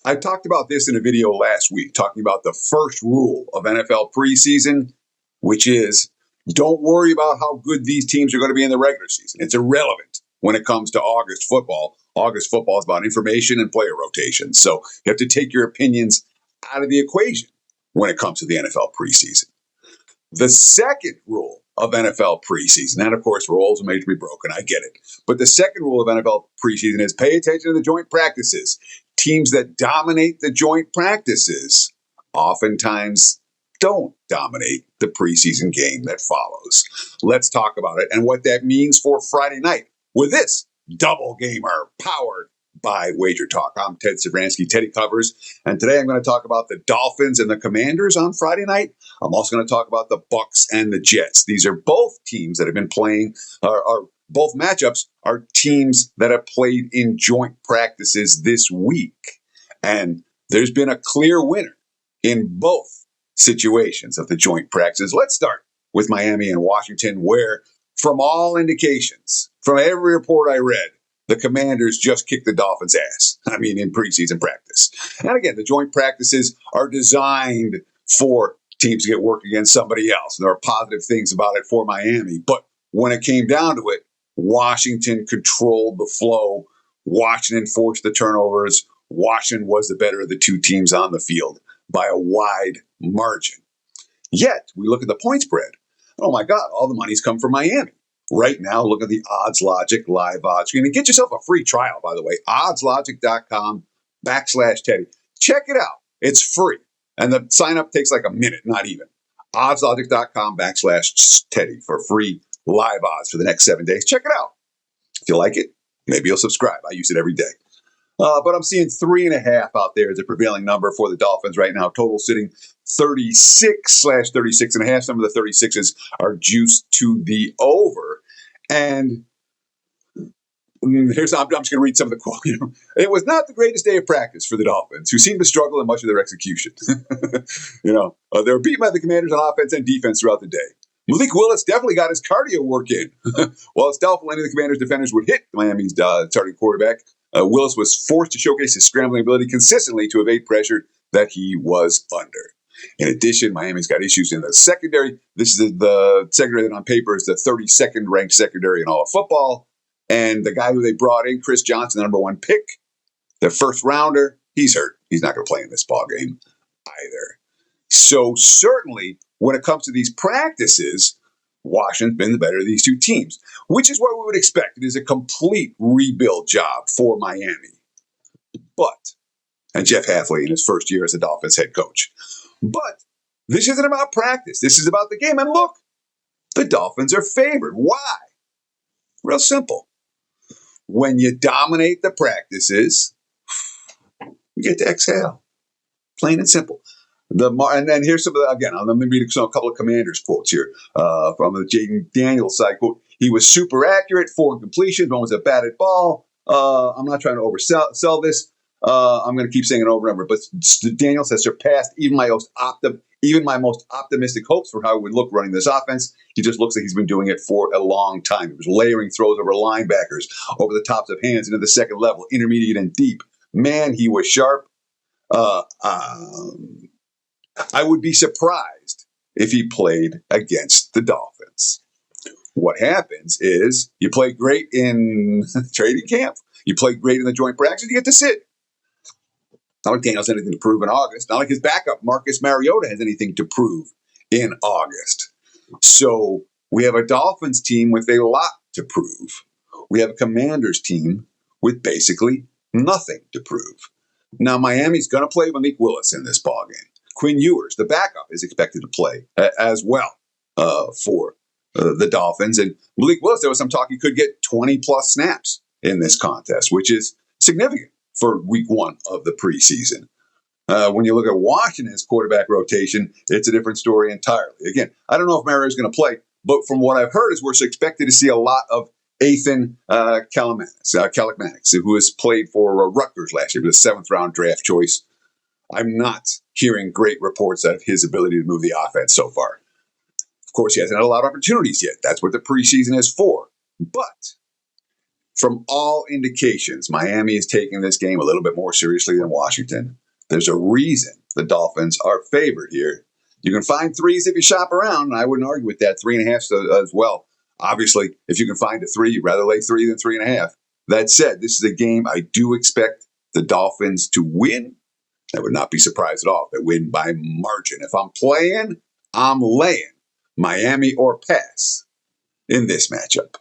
I talked about this in a video last week, talking about the first rule of NFL preseason, which is don't worry about how good these teams are going to be in the regular season. It's irrelevant when it comes to August football. August football is about information and player rotation. So you have to take your opinions out of the equation when it comes to the NFL preseason. The second rule of NFL preseason, and of course, rules are made to be broken. I get it. But the second rule of NFL preseason is pay attention to the joint practices. Teams that dominate the joint practices oftentimes don't dominate the preseason game that follows. Let's talk about it and what that means for Friday night with this double gamer powered by WagerTalk. I'm Ted Savransky, Teddy Covers, and today I'm going to talk about the Dolphins and the Commanders on Friday night. I'm also going to talk about the Bucs and the Jets. These are both teams that have been playing, both matchups are teams that have played in joint practices this week. And there's been a clear winner in both situations of the joint practices. Let's start with Miami and Washington, where from all indications, from every report I read, the Commanders just kicked the Dolphins' ass. I mean, in preseason practice. And again, the joint practices are designed for teams to get work against somebody else. And there are positive things about it for Miami. But when it came down to it, Washington controlled the flow. Washington forced the turnovers. Washington was the better of the two teams on the field by a wide margin. Yet, we look at the point spread. Oh my God, all the money's come from Miami. Right now, look at the Odds Logic live odds. You're going to get yourself a free trial, by the way, oddslogic.com/Teddy. Check it out. It's free. And the sign up takes like a minute, not even. oddslogic.com/Teddy for free live odds for the next 7 days. Check it out. If you like it, maybe you'll subscribe. I use it every day. But I'm seeing 3.5 out there as a prevailing number for the Dolphins right now. Total sitting 36/36.5. Some of the 36s are juiced to the over. And I'm just going to read some of the quotes. It was not the greatest day of practice for the Dolphins, who seemed to struggle in much of their execution. They were beaten by the Commanders on offense and defense throughout the day. Malik Willis definitely got his cardio work in. While it's doubtful any of the Commanders' defenders would hit Miami's starting quarterback, Willis was forced to showcase his scrambling ability consistently to evade pressure that he was under. In addition, Miami's got issues in the secondary. This is the secondary that on paper is the 32nd ranked secondary in all of football. And the guy who they brought in, Chris Johnson, the number 1 pick, the first rounder, he's hurt. He's not going to play in this ball game either. So certainly, when it comes to these practices, Washington's been the better of these two teams, which is what we would expect. It is a complete rebuild job for Miami. And Jeff Hafley in his first year as a Dolphins head coach. But this isn't about practice. This is about the game. And look, the Dolphins are favored. Why? Real simple. When you dominate the practices, you get to exhale. Plain and simple. And then here's some of the, again, let me read a couple of Commanders quotes here from the Jaden Daniels side. Quote, he was super accurate, 4 incompletions, one was a batted ball. I'm not trying to oversell this. I'm going to keep saying it over and over, but Daniels has surpassed even my most optimistic hopes for how it would look running this offense. He just looks like he's been doing it for a long time. He was layering throws over linebackers, over the tops of hands into the second level, intermediate and deep. Man, he was sharp. I would be surprised if he played against the Dolphins. What happens is you play great in training camp. You play great in the joint practice. You get to sit. Not like Daniels has anything to prove in August. Not like his backup, Marcus Mariota, has anything to prove in August. So we have a Dolphins team with a lot to prove. We have a Commanders team with basically nothing to prove. Now, Miami's going to play Malik Willis in this ballgame. Quinn Ewers, the backup, is expected to play as well for the Dolphins. And Malik Willis, there was some talk he could get 20-plus snaps in this contest, which is significant for week 1 of the preseason. When you look at Washington's quarterback rotation, it's a different story entirely. Again, I don't know if Mariota's going to play, but from what I've heard is we're expected to see a lot of Ethan Kaliakmanis, who has played for Rutgers last year, was a 7th-round draft choice. I'm not hearing great reports of his ability to move the offense so far. Of course, he hasn't had a lot of opportunities yet. That's what the preseason is for. But From all indications, Miami is taking this game a little bit more seriously than Washington. There's a reason the Dolphins are favored here. You can find threes if you shop around, and I wouldn't argue with that. 3.5 as well. Obviously, if you can find a three, you'd rather lay 3 than 3.5. That said, this is a game I do expect the Dolphins to win. I would not be surprised at all if they win by margin. If I'm playing, I'm laying Miami or pass in this matchup.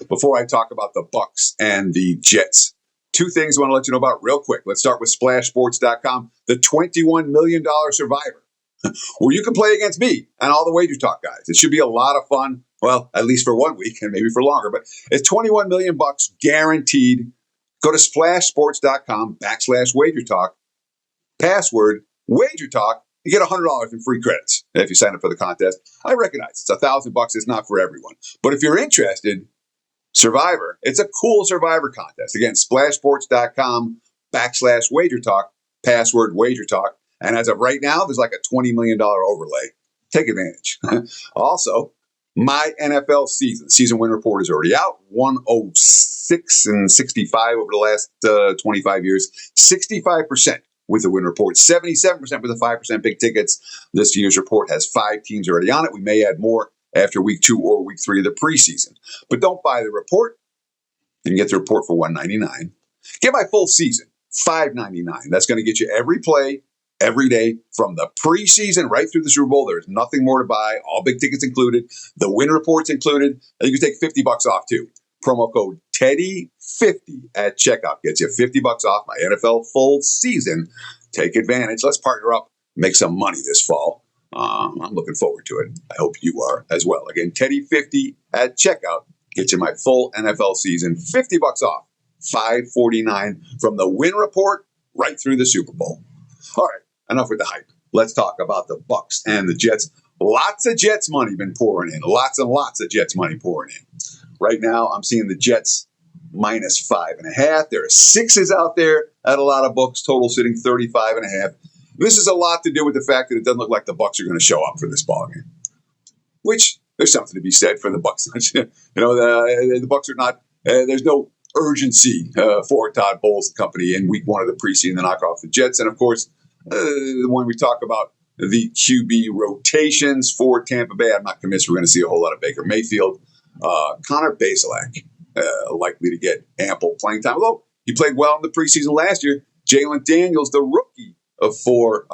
Before I talk about the Bucs and the Jets, two things I want to let you know about real quick. Let's start with SplashSports.com, the $21 million Survivor, where you can play against me and all the WagerTalk guys. It should be a lot of fun. Well, at least for 1 week and maybe for longer, but it's $21 million guaranteed. Go to SplashSports.com/WagerTalk. Password WagerTalk. You get $100 in free credits if you sign up for the contest. I recognize it's $1,000. It's not for everyone, but if you're interested, Survivor. It's a cool Survivor contest. Again, SplashSports.com/WagerTalk. Password WagerTalk. And as of right now, there's like a $20 million overlay. Take advantage. Also, my NFL season win report is already out. 106 and 65 over the last 25 years. 65% with the win report. 77% with the 5% big tickets. This year's report has 5 teams already on it. We may add more after week 2 or week 3 of the preseason. But don't buy the report. You can get the report for $199. Get my full season, $599. That's going to get you every play, every day from the preseason right through the Super Bowl. There's nothing more to buy. All big tickets included. The win reports included. And you can take $50 off too. Promo code Teddy50 at checkout gets you $50 off my NFL full season. Take advantage. Let's partner up, make some money this fall. I'm looking forward to it. I hope you are as well. Again, Teddy50 at checkout gets you my full NFL season. $50 off. $549 from the win report right through the Super Bowl. All right, enough with the hype. Let's talk about the Bucs and the Jets. Lots of Jets money been pouring in. Lots and lots of Jets money pouring in. Right now, I'm seeing the Jets minus 5.5. There are 6s out there at a lot of books. Total sitting 35.5. This is a lot to do with the fact that it doesn't look like the Bucs are going to show up for this ballgame. Which there's something to be said for the Bucs. The Bucs are not. There's no urgency for Todd Bowles' company in week 1 of the preseason to knock off the Jets. And of course, when we talk about the QB rotations for Tampa Bay, I'm not convinced we're going to see a whole lot of Baker Mayfield. Connor Bazelak likely to get ample playing time. Although he played well in the preseason last year. Jalen Daniels, the rookie for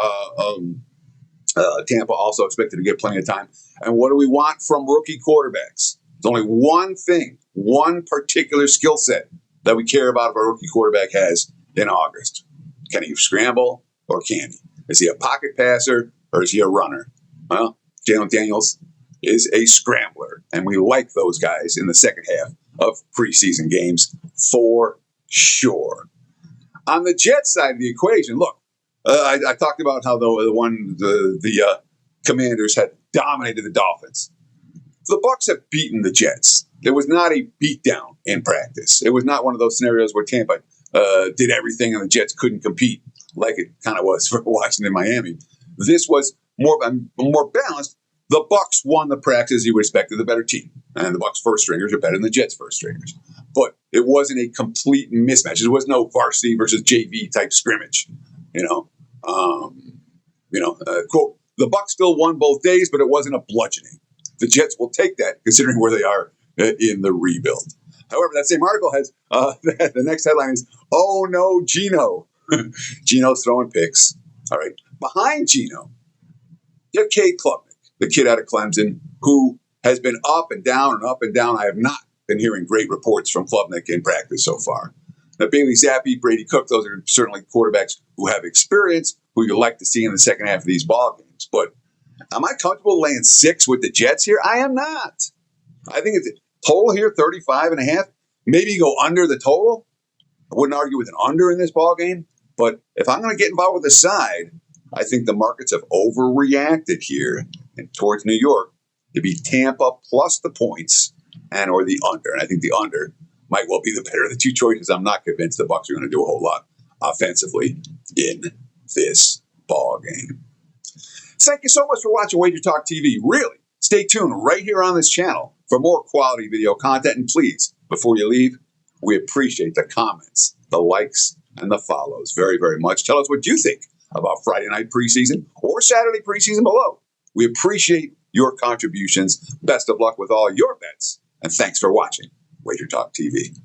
Tampa, also expected to get plenty of time. And what do we want from rookie quarterbacks? There's only one thing, one particular skill set that we care about if our rookie quarterback has in August. Can he scramble or can he? Is he a pocket passer or is he a runner? Well, Jalen Daniels is a scrambler, and we like those guys in the second half of preseason games for sure. On the Jets side of the equation, look, I talked about how the Commanders had dominated the Dolphins. The Bucs have beaten the Jets. There was not a beatdown in practice. It was not one of those scenarios where Tampa did everything and the Jets couldn't compete like it kind of was for Washington, Miami. This was more balanced. The Bucs won the practice you would expect of the better team, and the Bucs first stringers are better than the Jets first stringers. But it wasn't a complete mismatch. There was no varsity versus JV type scrimmage. Quote, the Bucs still won both days, but it wasn't a bludgeoning. The Jets will take that, considering where they are in the rebuild. However, that same article has the next headline is, "Oh no, Geno." Geno's throwing picks. All right. Behind Geno, you have Cade Klubnik, the kid out of Clemson, who has been up and down and up and down. I have not been hearing great reports from Klubnik in practice so far. Now, Bailey Zappi, Brady Cook, those are certainly quarterbacks who have experience, who you like to see in the second half of these ball games. But am I comfortable laying 6 with the Jets here? I am not. I think it's total here, 35.5. Maybe go under the total. I wouldn't argue with an under in this ball game. But if I'm going to get involved with the side, I think the markets have overreacted here and towards New York to be Tampa plus the points and or the under. And I think the under might well be the better of the two choices. I'm not convinced the Bucs are going to do a whole lot offensively in this ball game. Thank you so much for watching WagerTalk TV. Really, stay tuned right here on this channel for more quality video content. And please, before you leave, We appreciate the comments, the likes, and the follows very, very much. Tell us what you think about Friday night preseason or Saturday preseason below. We appreciate your contributions. Best of luck with all your bets, and thanks for watching WagerTalk TV.